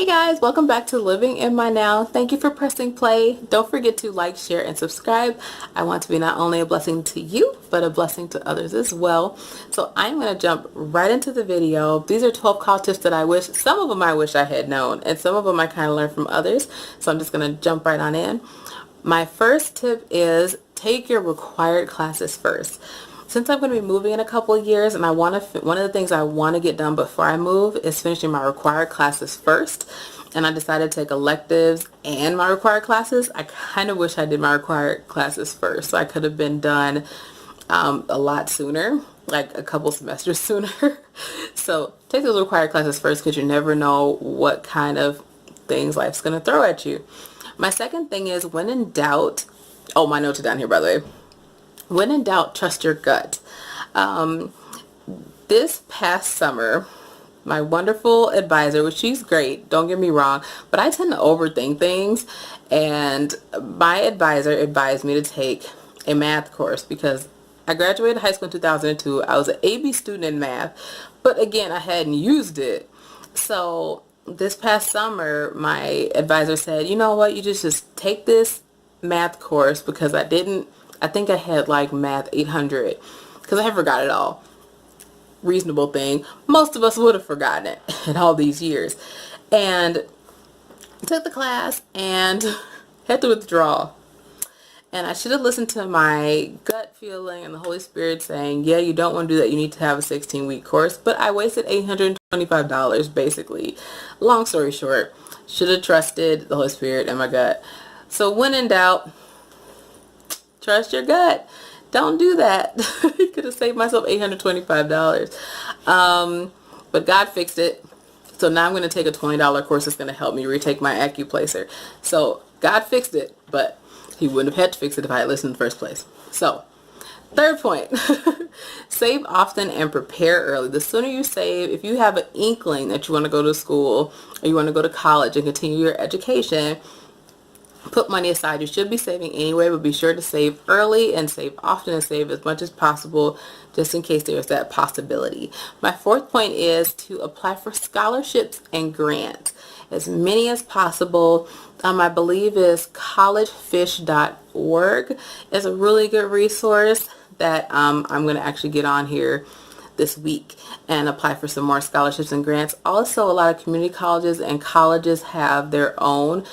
Guys, welcome back to Living in My Now. Thank you for pressing play. Don't forget to like, share, and subscribe. I want to be not only a blessing to you, but a blessing to others as well. So I'm going to jump right into the video. These are 12 college tips that some of them I wish I had known, and some of them I kind of learned from others. So I'm just going to jump right on in. My first tip is take your required classes first. Since I'm going to be moving in a couple of years, and one of the things I want to get done before I move is finishing my required classes first. And I decided to take electives and my required classes. I kind of wish I did my required classes first, so I could have been done a lot sooner, like a couple semesters sooner. So take those required classes first, because you never know what kind of things life's going to throw at you. My second thing is, when in doubt, oh, my notes are down here, by the way. When in doubt, trust your gut. This past summer, my wonderful advisor, which she's great, don't get me wrong, but I tend to overthink things, and my advisor advised me to take a math course because I graduated high school in 2002. I was an AB student in math, but again, I hadn't used it. So this past summer, my advisor said, you know what, you just take this math course, because I think I had like math 800 because I forgot it all. Reasonable thing. Most of us would have forgotten it in all these years. And took the class and had to withdraw. And I should have listened to my gut feeling and the Holy Spirit saying, yeah, you don't want to do that. You need to have a 16-week course. But I wasted $825 basically. Long story short, should have trusted the Holy Spirit and my gut. So when in doubt, trust your gut. Don't do that. You could have saved myself $825. But God fixed it. So now I'm going to take a $20 course that's going to help me retake my Acuplacer. So God fixed it, but he wouldn't have had to fix it if I had listened in the first place. So third point, save often and prepare early. The sooner you save, if you have an inkling that you want to go to school or you want to go to college and continue your education, put money aside. You should be saving anyway, but be sure to save early and save often and save as much as possible, just in case there's that possibility. My fourth point is to apply for scholarships and grants, as many as possible. I believe is collegefish.org is a really good resource that I'm going to actually get on here this week and apply for some more scholarships and grants. Also, a lot of community colleges and colleges have their own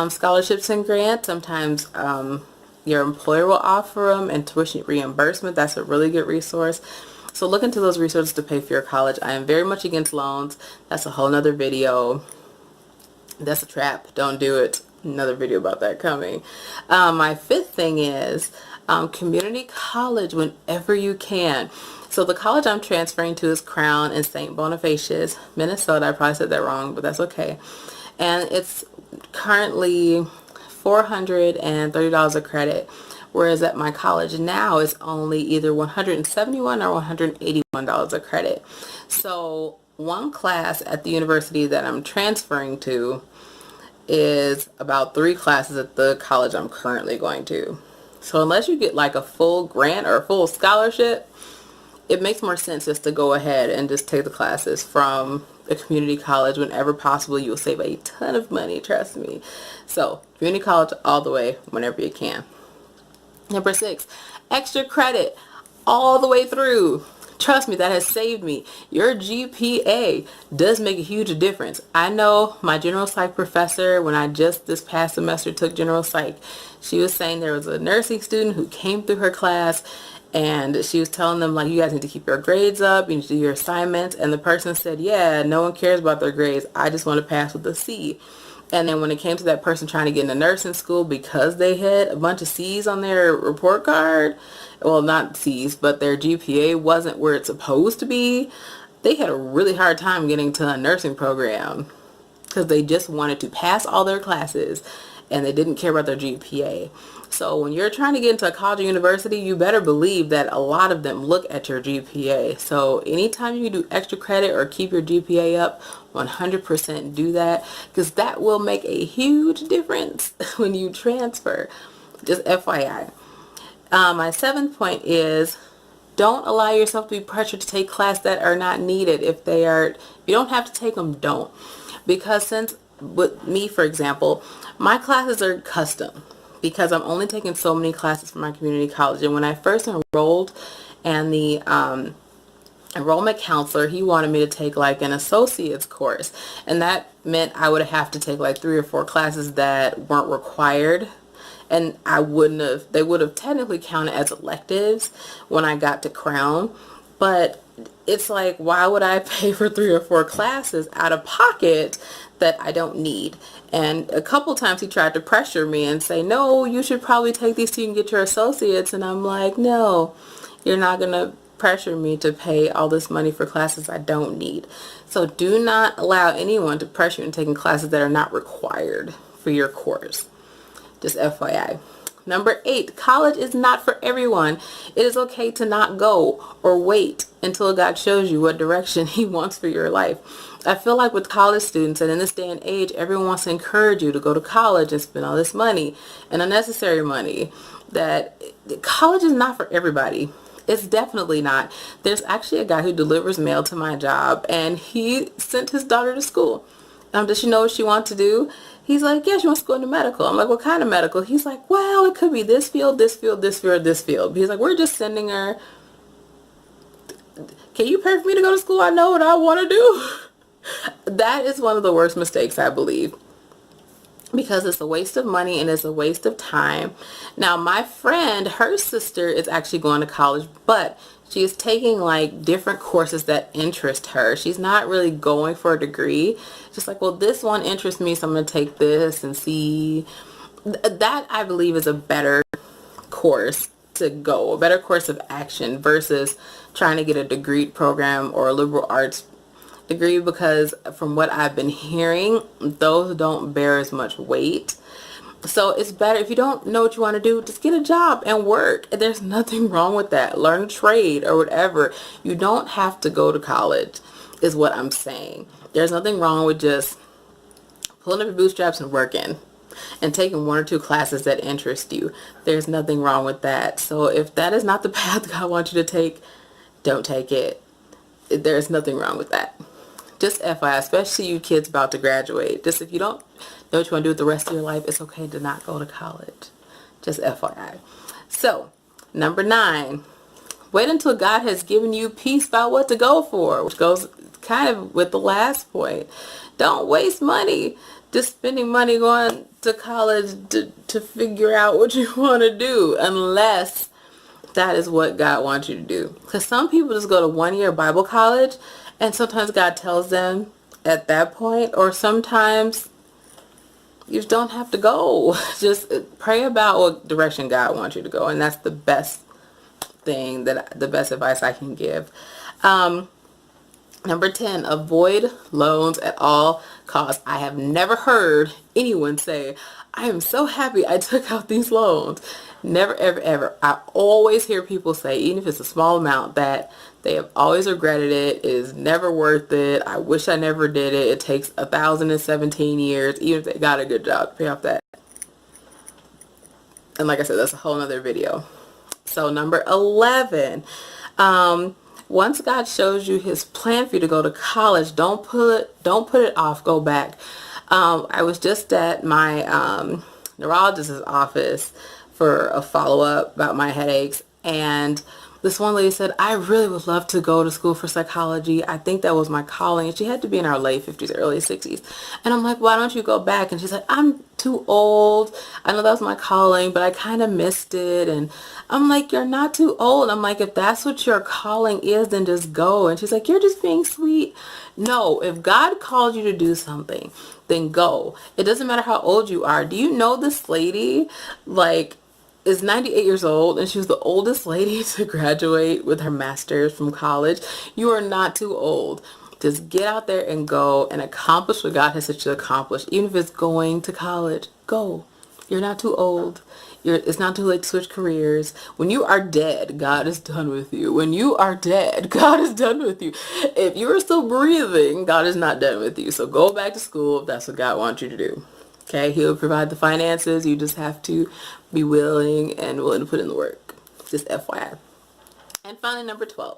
scholarships and grants. Sometimes your employer will offer them, and tuition reimbursement. That's a really good resource. So look into those resources to pay for your college. I am very much against loans. That's a whole nother video. That's a trap. Don't do it. Another video about that coming. My fifth thing is community college whenever you can. So the college I'm transferring to is Crown in St. Bonifacius, Minnesota. I probably said that wrong, but that's okay. And it's currently $430 a credit, whereas at my college now it's only either $171 or $181 a credit. So one class at the university that I'm transferring to is about 3 classes at the college I'm currently going to. So unless you get like a full grant or a full scholarship, it makes more sense just to go ahead and just take the classes from a community college whenever possible. You'll save a ton of money, trust me. So community college all the way whenever you can. Number 6, extra credit all the way through. Trust me, that has saved me. Your GPA does make a huge difference. I know my general psych professor, when I just this past semester took general psych, she was saying there was a nursing student who came through her class, and she was telling them, like, you guys need to keep your grades up, you need to do your assignments. And the person said, yeah, no one cares about their grades. I just want to pass with a C. And then when it came to that person trying to get into nursing school, because they had a bunch of C's on their report card, well, not C's, but their GPA wasn't where it's supposed to be, they had a really hard time getting to a nursing program because they just wanted to pass all their classes and they didn't care about their GPA. So when you're trying to get into a college or university, you better believe that a lot of them look at your GPA. So anytime you do extra credit or keep your GPA up, 100% do that, because that will make a huge difference when you transfer. Just FYI. My 7th point is, don't allow yourself to be pressured to take classes that are not needed. If you don't have to take them, don't. Because since with me, for example, my classes are custom because I'm only taking so many classes from my community college. And when I first enrolled, and the enrollment counselor, he wanted me to take like an associate's course, and that meant I would have to take like 3 or 4 classes that weren't required, and they would have technically counted as electives when I got to Crown. But it's like, why would I pay for 3 or 4 classes out of pocket that I don't need? And a couple times he tried to pressure me and say, no, you should probably take these so you can get your associates. And I'm like, no, you're not going to pressure me to pay all this money for classes I don't need. So do not allow anyone to pressure you into taking classes that are not required for your course. Just FYI. Number 8, college is not for everyone. It is okay to not go or wait until God shows you what direction he wants for your life. I feel like with college students, and in this day and age, everyone wants to encourage you to go to college and spend all this money and unnecessary money, that college is not for everybody. It's definitely not. There's actually a guy who delivers mail to my job, and he sent his daughter to school. Does she know what she wants to do? He's like, yeah, she wants to go into medical. I'm like, what kind of medical? He's like, well, it could be this field, this field, this field, this field. He's like, we're just sending her. Can you pay for me to go to school? I know what I want to do. That is one of the worst mistakes, I believe, because it's a waste of money and it's a waste of time. Now, my friend, her sister is actually going to college, but she is taking like different courses that interest her. She's not really going for a degree. Just like, well, this one interests me, so I'm going to take this and see. That, I believe, is a better course to go, a better course of action versus trying to get a degree program or a liberal arts degree, because from what I've been hearing, those don't bear as much weight. So it's better, if you don't know what you want to do, just get a job and work. There's nothing wrong with that. Learn a trade or whatever. You don't have to go to college, is what I'm saying. There's nothing wrong with just pulling up your bootstraps and working and taking 1 or 2 classes that interest you. There's nothing wrong with that. So if that is not the path God wants you to take, don't take it. There's nothing wrong with that. Just FYI, especially you kids about to graduate. Just if you don't know what you want to do with the rest of your life, it's okay to not go to college. Just FYI. So, number 9, wait until God has given you peace about what to go for, which goes kind of with the last point. Don't waste money just spending money going to college to figure out what you want to do, unless that is what God wants you to do. Because some people just go to 1-year Bible college, and sometimes God tells them at that point, or sometimes you just don't have to go. Just pray about what direction God wants you to go, and that's the best thing, the best advice I can give. Number 10, avoid loans at all costs. I have never heard anyone say, I am so happy I took out these loans. Never, ever, ever. I always hear people say, even if it's a small amount, that they have always regretted it. It is never worth it. I wish I never did it. It takes 1,017 years, even if they got a good job, to pay off that. And like I said, that's a whole nother video. So number 11, once God shows you his plan for you to go to college, don't put it off. Go back. I was just at my neurologist's office for a follow-up about my headaches, and this one lady said, I really would love to go to school for psychology. I think that was my calling. And she had to be in her late 50s, early 60s. And I'm like, why don't you go back? And she's like, I'm too old. I know that was my calling, but I kind of missed it. And I'm like, you're not too old. I'm like, if that's what your calling is, then just go. And she's like, you're just being sweet. No, if God called you to do something, then go. It doesn't matter how old you are. Do you know this lady, like, is 98 years old, and she was the oldest lady to graduate with her master's from college? You are not too old. Just get out there and go and accomplish what God has set you to accomplish. Even if it's going to college, go. You're not too old. It's not too late to switch careers. When you are dead, God is done with you. When you are dead, God is done with you. If you are still breathing, God is not done with you. So go back to school if that's what God wants you to do. Okay, he'll provide the finances. You just have to be willing to put in the work. Just FYI. And finally, number 12.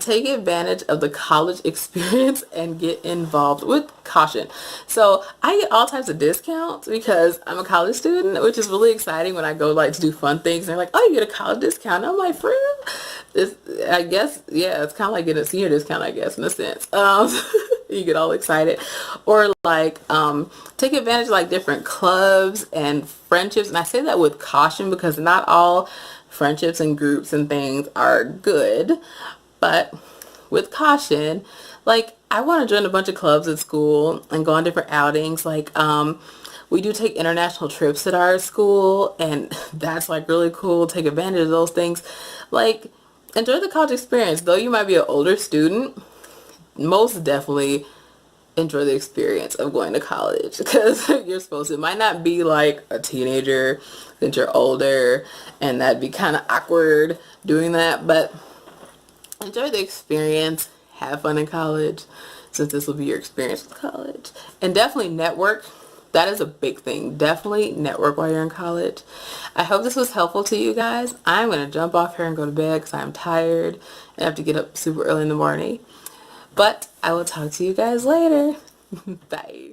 Take advantage of the college experience and get involved with caution. So I get all types of discounts because I'm a college student, which is really exciting when I go like to do fun things. And they're like, oh, you get a college discount. And I'm like, for real? I guess, yeah, it's kind of like getting a senior discount, I guess, in a sense. You get all excited. Or like take advantage of like different clubs and friendships. And I say that with caution because not all friendships and groups and things are good. But with caution, like I want to join a bunch of clubs at school and go on different outings. Like we do take international trips at our school, and that's like really cool. Take advantage of those things. Like enjoy the college experience. Though you might be an older student, most definitely enjoy the experience of going to college because you're supposed to. It might not be like a teenager since you're older, and that'd be kind of awkward doing that, but enjoy the experience. Have fun in college since this will be your experience with college. And definitely network. That is a big thing. Definitely network while you're in college. I hope this was helpful to you guys. I'm going to jump off here and go to bed because I'm tired and I have to get up super early in the morning. But I will talk to you guys later. Bye.